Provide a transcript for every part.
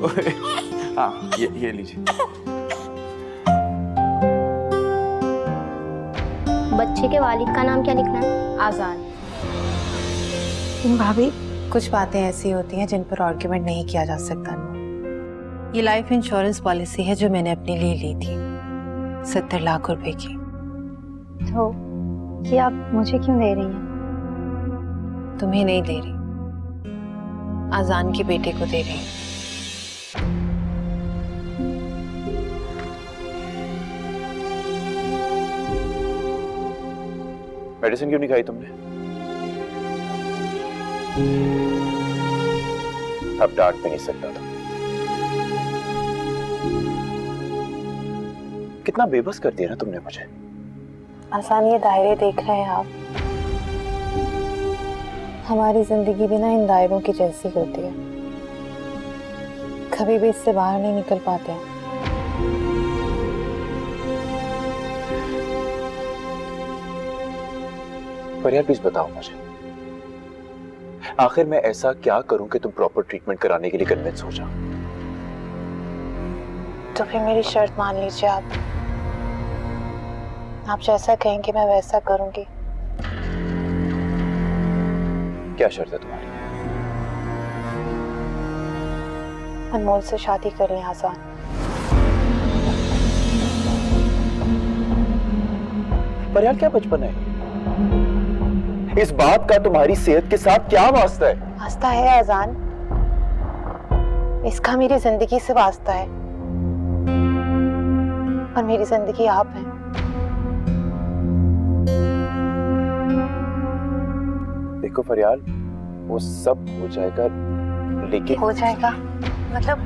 हाँ ये लीजिए। बच्चे के वालिद का नाम क्या लिखना है? आजाद। भाभी, कुछ बातें ऐसी होती हैं जिन पर आर्ग्यूमेंट नहीं किया जा सकता। ये लाइफ इंश्योरेंस पॉलिसी है जो मैंने अपने लिए ली थी, 70 लाख रुपए की। तो ये आप मुझे क्यों दे रही हैं? तुम्हें नहीं दे रही, आजान के बेटे को दे रही। मेडिसिन क्यों नहीं खाई तुमने? अब डांट भी नहीं सकता था। कितना बेबस कर दिया ना तुमने मुझे। आसान ये दायरे देख रहे हैं आप, हमारी जिंदगी भी ना इन दायरों की जैसी होती है, कभी भी इससे बाहर नहीं निकल पाते हैं। पर यार प्लीज बताओ मुझे, आखिर मैं ऐसा क्या करूं कि तुम प्रॉपर ट्रीटमेंट कराने के लिए कन्विंस हो जाओ? तो फिर मेरी शर्त मान लीजिए आप जैसा कहेंगे मैं वैसा करूंगी। क्या शर्त है तुम्हारी? अनमोल से शादी कर लें आसान। पर यार क्या बचपन है, इस बात का तुम्हारी सेहत के साथ क्या वास्ता है? वास्ता है आजान, इसका मेरी जिंदगी से वास्ता है, और मेरी जिंदगी आप हैं। देखो फरियाल, वो सब हो जाएगा, लेकिन हो जाएगा मतलब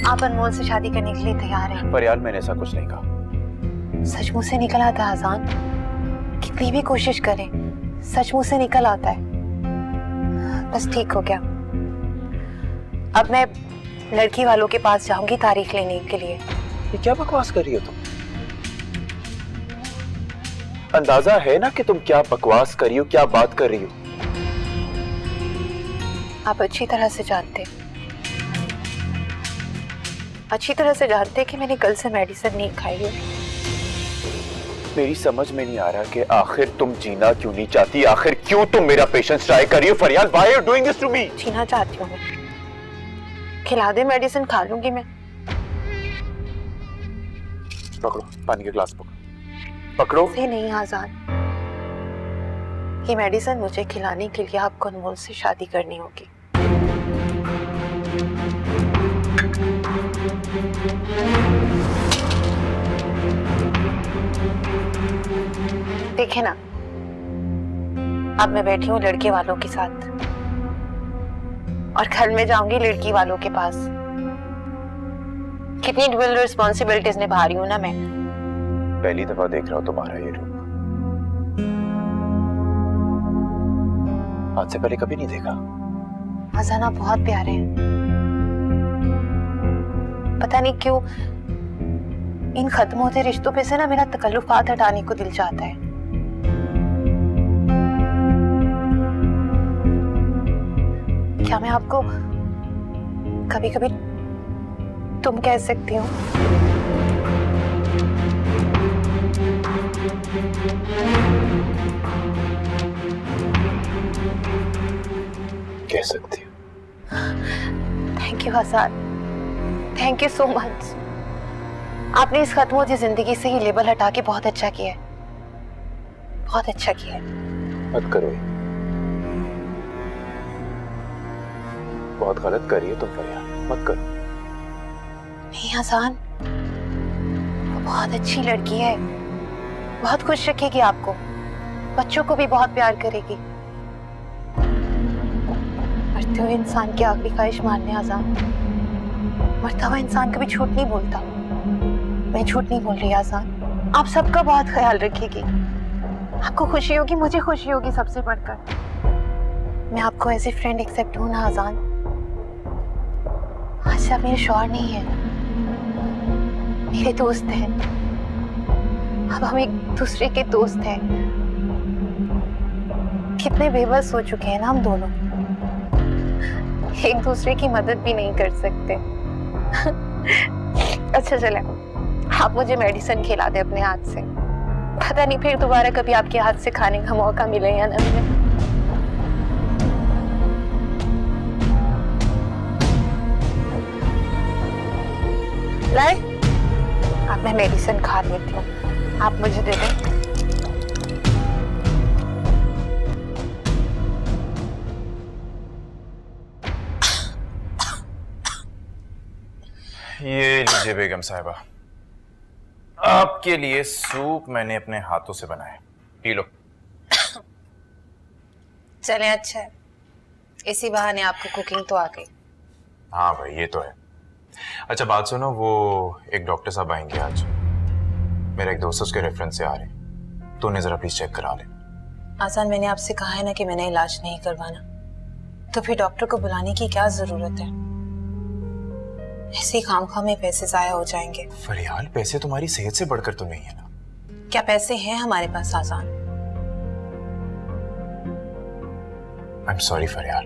आप अनमोल से शादी करने के लिए तैयार हैं? फरियाल मैंने ऐसा कुछ नहीं कहा। सच मुंह से निकल आता है आजान, कितनी भी कोशिश करें सच मुंह से निकल आता है। बस ठीक हो गया, अब मैं लड़की वालों के पास जाऊंगी तारीख लेने के लिए। ये क्या बकवास कर रही हो तुम? अंदाजा है ना कि तुम क्या बकवास कर रही हो, क्या बात कर रही हो? आप अच्छी तरह से जानते कि मैंने कल से मेडिसिन नहीं खाई है। मेरी समझ में नहीं आ रहा कि आखिर तुम जीना क्यों नहीं चाहती, आखिर क्यों तुम मेरा पेशेंस ट्राई कर रही हो? फरियाल, why are you doing this to me? जीना चाहती हूँ मैं, खिला दे मेडिसिन खा लूंगी मैं। पकड़ो पानी के ग्लास, पकड़ो। से नहीं आजाद, ये मेडिसिन मुझे खिलाने के लिए आपको अनमोल से शादी करनी होगी। देखे ना, अब मैं बैठी हूँ लड़के वालों के साथ और कल मैं जाऊंगी लड़की वालों के पास। कितनी ड्यूअल रिस्पॉन्सिबिलिटीज निभा रही हूँ ना मैं। पहली दफा देख रहा हूँ तुम्हारा ये रूप, आज से पहले कभी नहीं देखा। आजान आप बहुत प्यारे हैं, पता नहीं क्यों इन खत्म होते रिश्तों पे से ना मेरा तकल्लुफात हटाने को दिल चाहता है। क्या मैं आपको कभी कभी तुम कह सकती हूँ? कह सकती हूँ। Thank you Azad, thank you so much. आपने इस खत्म होती जिंदगी से ये लेबल हटा के बहुत अच्छा किया है, बहुत अच्छा किया है। मत करो, बहुत गलत कर रही हो तुम फरियाल, मत करो। नहीं आसान, वो बहुत अच्छी लड़की है, बहुत खुश रखेगी आपको, बच्चों को भी बहुत प्यार करेगी। मरते हुए इंसान की आखिरी ख्वाहिश मानने आजान, मरता हुआ इंसान कभी झूठ नहीं बोलता। मैं झूठ नहीं बोल रही आजान, आप सबका बहुत ख्याल रखिएगी। आपको खुशी होगी, मुझे खुशी होगी सबसे बढ़कर। मैं आपको एज ए फ्रेंड एक्सेप्ट हूं ना आजान। आज से आप मेरे शौहर नहीं है, मेरे दोस्त हैं। अब हम एक दूसरे के दोस्त हैं। कितने बेबस हो चुके हैं ना हम दोनों, एक दूसरे की मदद भी नहीं कर सकते। अच्छा चले, आप मुझे मेडिसिन खिला दे अपने हाथ से। पता नहीं फिर दोबारा कभी आपके हाथ से खाने का मौका मिले या ना मिले। लाए, अब मैं मेडिसिन खा लेती हूँ, आप मुझे दे दें। ये लीजिए बेगम साहिबा, आपके लिए सूप मैंने अपने हाथों से बनाया, पी लो। चले, अच्छा है, इसी बहाने आपको कुकिंग तो आ गई। हाँ भाई ये तो है। अच्छा बात सुनो, वो एक डॉक्टर साहब आएंगे आज, मेरा एक दोस्त उसके रेफरेंस से आ रहे, तो उन्हें जरा प्लीज चेक करा ले। आसान, मैंने आपसे कहा है ना कि मैंने इलाज नहीं करवाना, तो फिर डॉक्टर को बुलाने की क्या जरूरत है? ऐसे ही खामखा में पैसे जाया हो जाएंगे। फरियाल, पैसे तुम्हारी सेहत से बढ़कर तो नहीं है ना? क्या पैसे हैं हमारे पास आसान? आई एम सॉरी फरियाल,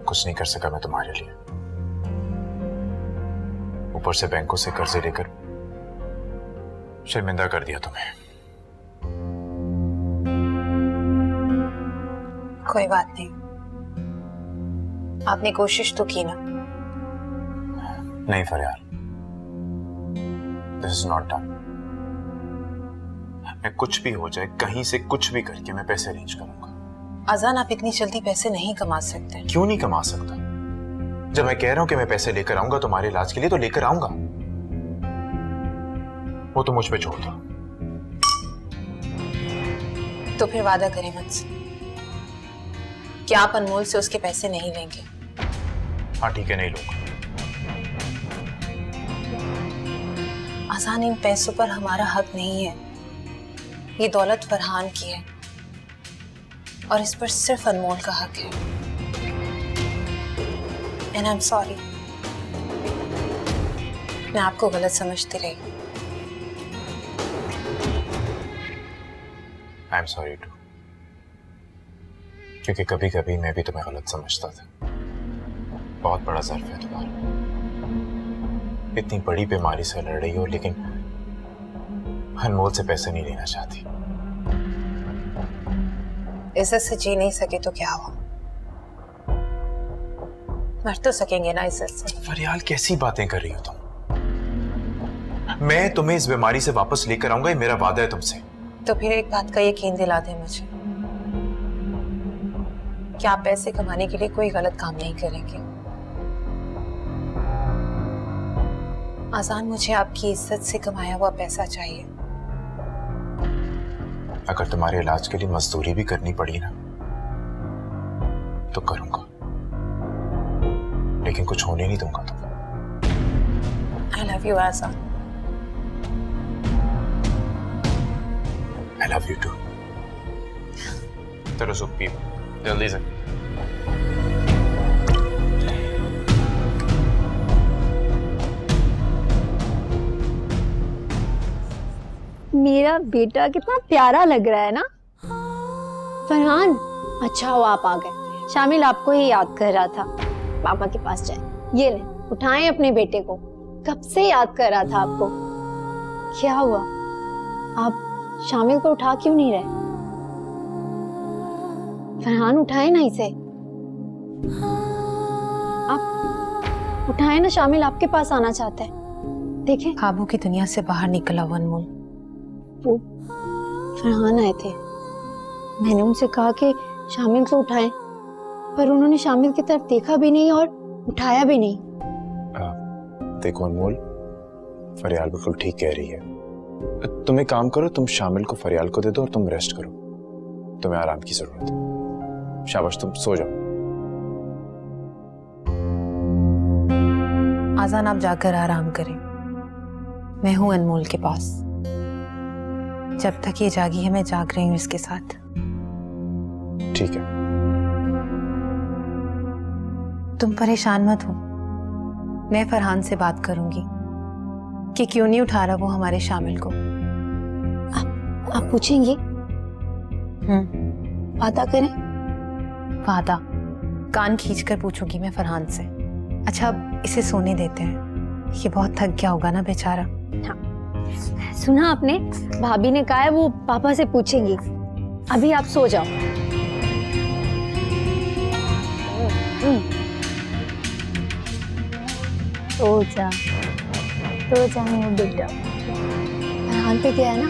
कुछ नहीं कर सका मैं तुम्हारे लिए। ऊपर से बैंकों से कर्जे लेकर शर्मिंदा कर दिया तुम्हें। कोई बात नहीं, आपने कोशिश तो की ना। नहीं फरियाल, दिस इज नॉट डन। मैं कुछ भी हो जाए, कहीं से कुछ भी करके मैं पैसे अरेंज करूंगा। आजान, आप इतनी जल्दी पैसे नहीं कमा सकते। क्यों नहीं कमा सकता? जब मैं कह रहा हूं कि मैं पैसे लेकर आऊंगा तुम्हारे इलाज के लिए, तो लेकर आऊंगा। वो तो मुझ पे छोड़ दो। तो फिर वादा करें मुझसे कि आप अनमोल से उसके पैसे नहीं लेंगे। हाँ ठीक है, नहीं लूंगा। आसान, इन पैसों पर हमारा हक नहीं है, ये दौलत फरहान की है और इस पर सिर्फ अनमोल का हक है। एंड आई एम सॉरी, मैं आपको गलत समझती रही। आई एम सॉरी टू, क्योंकि कभी कभी मैं भी तुम्हें गलत समझता था। बहुत बड़ा ज़र्फ है तुम्हारा, इतनी बड़ी बीमारी से लड़ रही हो लेकिन अनमोल से पैसे नहीं लेना चाहती। इज्जत से जी नहीं सके तो क्या हुआ, मर तो सकेंगे ना इज्जत से। फरियाल, कैसी बातें कर रही हो तुम? मैं तुम्हें इस बीमारी से वापस लेकर आऊंगा, ये मेरा वादा है तुमसे। तो फिर एक बात का यकीन दिला दे मुझे कि आप पैसे कमाने के लिए कोई गलत काम नहीं करेंगे। आसान, मुझे आपकी इज्जत से कमाया हुआ पैसा चाहिए। अगर तुम्हारे इलाज के लिए मजदूरी भी करनी पड़ी ना, तो करूंगा, लेकिन कुछ होने नहीं दूंगा तुम। आई love you Ahsan. I love you too. तेरा सूप पियो जल्दी से। मेरा बेटा कितना प्यारा लग रहा है ना। फरहान, अच्छा हुआ आप आ गए। शामिल आपको ही याद कर रहा था, पापा के पास जाए। ये ले, उठाएं अपने बेटे को, कब से याद कर रहा था आपको। क्या हुआ, आप शामिल को उठा क्यों नहीं रहे? फरहान, उठाएं ना इसे, आप उठाएं ना, शामिल आपके पास आना चाहता है। देखें, काबू की दुनिया से बाहर निकला हुआ अनमोल। वो फरहान आए थे, मैंने उनसे कहा कि शामिल को उठाएं, पर उन्होंने शामिल की तरफ देखा भी नहीं और उठाया भी नहीं। देखो अनमोल, फरियाल बिल्कुल ठीक कह रही है। तुम एक काम करो, तुम शामिल को फरियाल को दे दो और तुम रेस्ट करो, तुम्हें आराम की जरूरत है। शाबाश, तुम सो जाओ। आजान, आप जाकर आराम करें, मैं हूं अनमोल के पास। जब तक ये जागी है मैं जाग रही हूं इसके साथ। ठीक है। तुम परेशान मत हो, मैं फरहान से बात करूंगी कि क्यों नहीं उठा रहा वो हमारे शामिल को। आप पूछेंगी? वादा करें? वादा, कान खींचकर पूछूंगी मैं फरहान से। अच्छा अब इसे सोने देते हैं, ये बहुत थक गया होगा ना बेचारा। सुना आपने, भाभी ने कहा है वो पापा से पूछेंगी। अभी आप सो जाओ। सो जा मेरा बेटा। फरहान पे क्या है ना।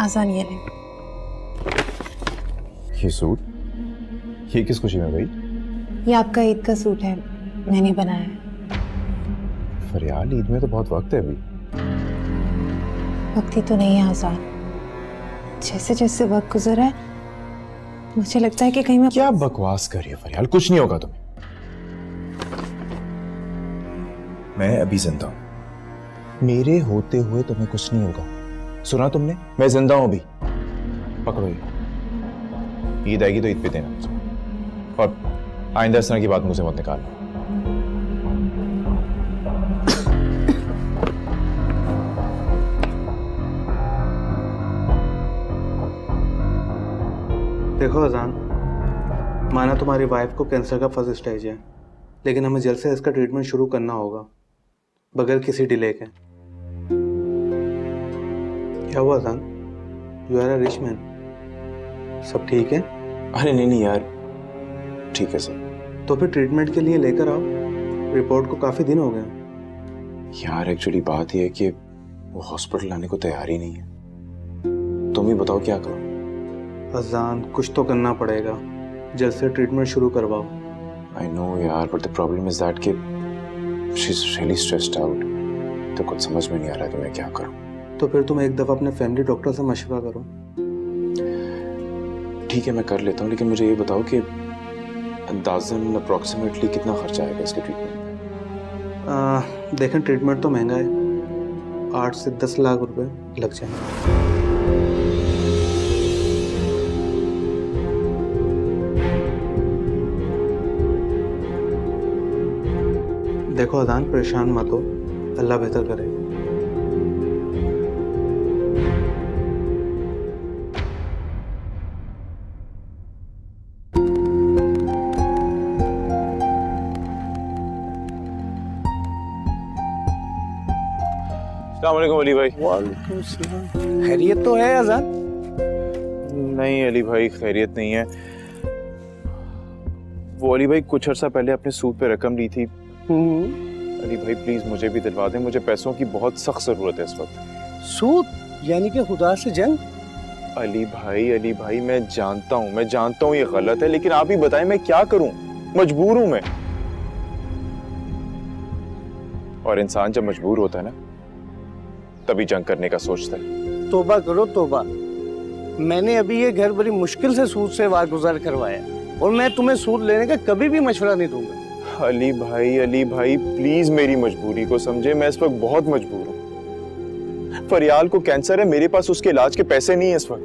आजान ये ले। ये सूट, ये किस खुशी में भाई? ये आपका ईद का सूट है, मैंने बनाया है। फरियाल, ईद में तो बहुत वक्त है अभी। वक्त ही तो नहीं है आजान, जैसे जैसे वक्त गुजर है मुझे लगता है कि कहीं मैं क्या बकवास कर रही है फरियाल, कुछ नहीं होगा तुम्हें। मैं अभी जिंदा हूं, मेरे होते हुए तुम्हें कुछ नहीं होगा। सुना तुमने, मैं जिंदा हूं अभी। पकड़ो ये, ईद आएगी तो ईद पे देना, और आइंदा इस तरह की बात मुंह से मत निकालना। देखो अजान, माना तुम्हारी वाइफ को कैंसर का फर्स्ट स्टेज है, लेकिन हमें जल्द से इसका ट्रीटमेंट शुरू करना होगा बगैर किसी डिले के। क्या हुआ Azaan? You are a rich man, सब ठीक है? अरे नहीं यार, ठीक है सर। तो फिर ट्रीटमेंट के लिए लेकर आओ, रिपोर्ट को काफ़ी दिन हो गए। यार एक्चुअली बात यह है कि वो हॉस्पिटल आने को तैयार ही नहीं है। तुम ही बताओ क्या करो। अजान, कुछ तो करना पड़ेगा, जल्द से ट्रीटमेंट शुरू करवाओ। आई नो यार, but the problem is that कि she is really stressed out. तो कुछ समझ में नहीं आ रहा कि मैं क्या करूं। तो फिर तुम एक दफ़ा अपने फैमिली डॉक्टर से मशवरा करो। ठीक है, मैं कर लेता हूँ, लेकिन मुझे ये बताओ कि अंदाज़न अप्रॉक्सीमेटली कितना खर्चा आएगा इसके ट्रीटमेंट में? देखें, ट्रीटमेंट तो महंगा है, 8 से 10 लाख रुपए लग जाएंगे। देखो अदान, परेशान मत हो, अल्लाह बेहतर करे। अस्सलाम वालेकुम अली भाई। वालेकुम सलाम। खैरियत तो है अजान? नहीं अली भाई, खैरियत नहीं है। वो अली भाई कुछ अर्सा पहले अपने सूद पे रकम ली थी। अली भाई प्लीज मुझे भी दिलवा दें, मुझे पैसों की बहुत सख्त जरूरत है इस वक्त। सूद यानी कि खुदा से जंग? अली भाई मैं जानता हूँ ये गलत है, लेकिन आप ही बताएं मैं क्या करूं, मजबूर हूं मैं। और इंसान जब मजबूर होता है ना, तभी जंग करने का सोचता है। तौबा करो तौबा। मैंने अभी ये घर बड़ी मुश्किल से सूद से वागुजार करवाया, और मैं तुम्हें सूद लेने का कभी भी मशवरा नहीं दूंगा। अली भाई प्लीज मेरी मजबूरी को समझे, मैं इस वक्त बहुत मजबूर हूं। फरियाल को कैंसर है, मेरे पास उसके इलाज के पैसे नहीं है इस वक्त।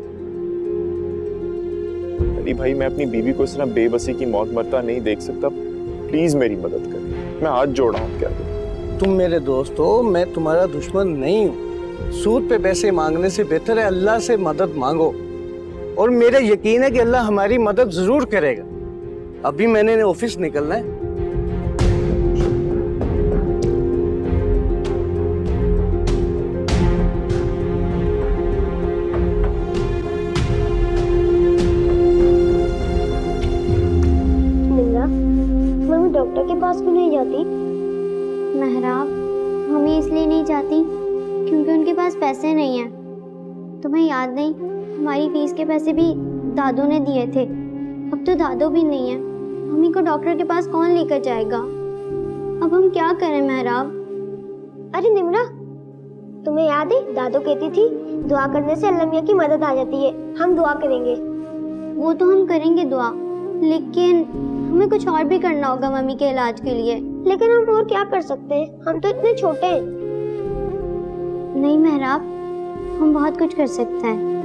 अली भाई मैं अपनी बीवी को इस तरह बेबसी की मौत मरता नहीं देख सकता, प्लीज मेरी मदद करें, मैं हाथ जोड़ा हूं। क्या करूं? तुम मेरे दोस्त हो, मैं तुम्हारा दुश्मन नहीं हूँ। सूद पे पैसे मांगने से बेहतर है अल्लाह से मदद मांगो, और मेरा यकीन है कि अल्लाह हमारी मदद जरूर करेगा। अभी मैंने ऑफिस निकलना है। मम्मी डॉक्टर के पास क्यों नहीं जाती? मेहराब, मम्मी इसलिए नहीं जाती क्योंकि उनके पास पैसे नहीं हैं। तुम्हें याद नहीं, हमारी फीस के पैसे भी दादू ने दिए थे। अब तो दादू भी नहीं है, मम्मी को डॉक्टर के पास कौन लेकर जाएगा? अब हम क्या करें मेहराब? अरे निमरा, तुम्हें याद है दादू कहती थी दुआ करने से अल्लाह मियां की मदद आ जाती है। हम दुआ करेंगे। वो तो हम करेंगे दुआ, लेकिन हमें कुछ और भी करना होगा मम्मी के इलाज के लिए। लेकिन हम और क्या कर सकते हैं? हम तो इतने छोटे हैं। नहीं मेहराब, हम बहुत कुछ कर सकते हैं।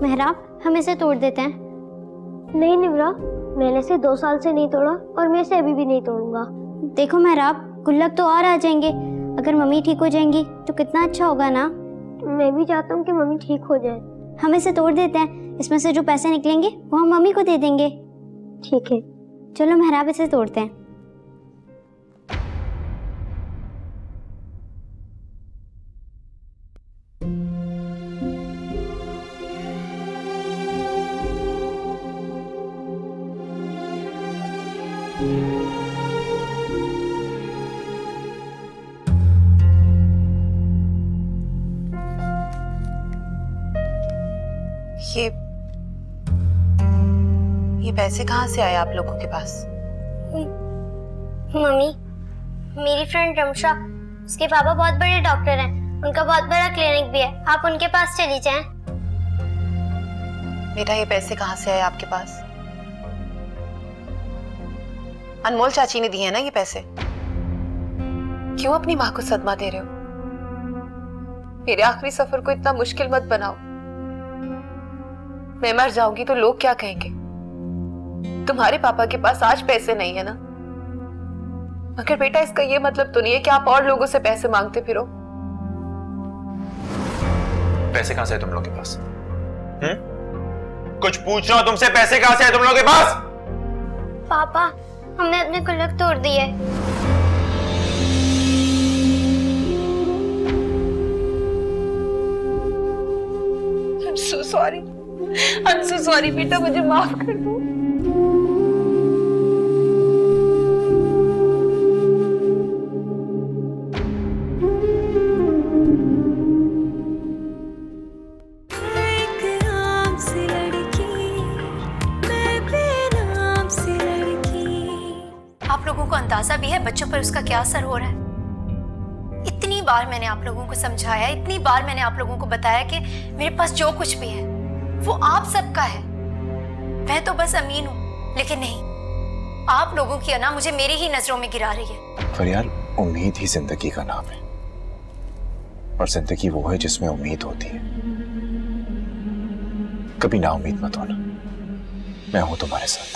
मेहराब हम इसे तोड़ देते हैं। नहीं निम्रा, मैंने इसे 2 साल से नहीं तोड़ा और मैं इसे अभी भी नहीं तोड़ूंगा। देखो मेहराब, गुल्लक तो और आ जाएंगे। अगर मम्मी ठीक हो जाएंगी तो कितना अच्छा होगा ना। मैं भी चाहता हूँ कि मम्मी ठीक हो जाए। हम इसे तोड़ देते हैं, इसमें से जो पैसे निकलेंगे वो हम मम्मी को दे देंगे। ठीक है। चलो मेहराब इसे तोड़ते हैं। ये पैसे कहाँ से आए आप लोगों के पास? मम्मी, मेरी फ्रेंड रमशा, उसके पापा बहुत बड़े डॉक्टर हैं, उनका बहुत बड़ा क्लिनिक भी है, आप उनके पास चली जाएं। बेटा ये पैसे कहाँ से आए आपके पास? अनमोल चाची ने दिए हैं ना ये पैसे? क्यों अपनी माँ को सदमा दे रहे हो? मेरे आखिरी सफर को इतना मुश्किल मत बनाओ। मैं मर जाऊंगी तो लोग क्या कहेंगे? तुम्हारे पापा के पास आज पैसे नहीं है ना, मगर बेटा इसका ये मतलब तो नहीं है कि आप और लोगों से पैसे मांगते फिरो। पैसे कहां से आए तुम लोगों के पास? कुछ पूछ रहा हूं तुमसे, पैसे कहां से आए तुम लोगों के पास? पापा, हमने अपने गुल्लक तोड़ दिए। I'm so sorry बेटा, मुझे माफ कर दो। आप लोगों को अंदाजा भी है बच्चों पर उसका क्या असर हो रहा है? इतनी बार मैंने आप लोगों को समझाया, इतनी बार मैंने आप लोगों को बताया कि मेरे पास जो कुछ भी है वो आप सबका है। मैं तो बस अमीन हूँ, लेकिन नहीं, आप लोगों की अना मुझे मेरी ही नजरों में गिरा रही है। फरियाल, उम्मीद ही जिंदगी का नाम है, और जिंदगी वो है जिसमें उम्मीद होती है। कभी ना उम्मीद मत होना, मैं हूं तुम्हारे साथ।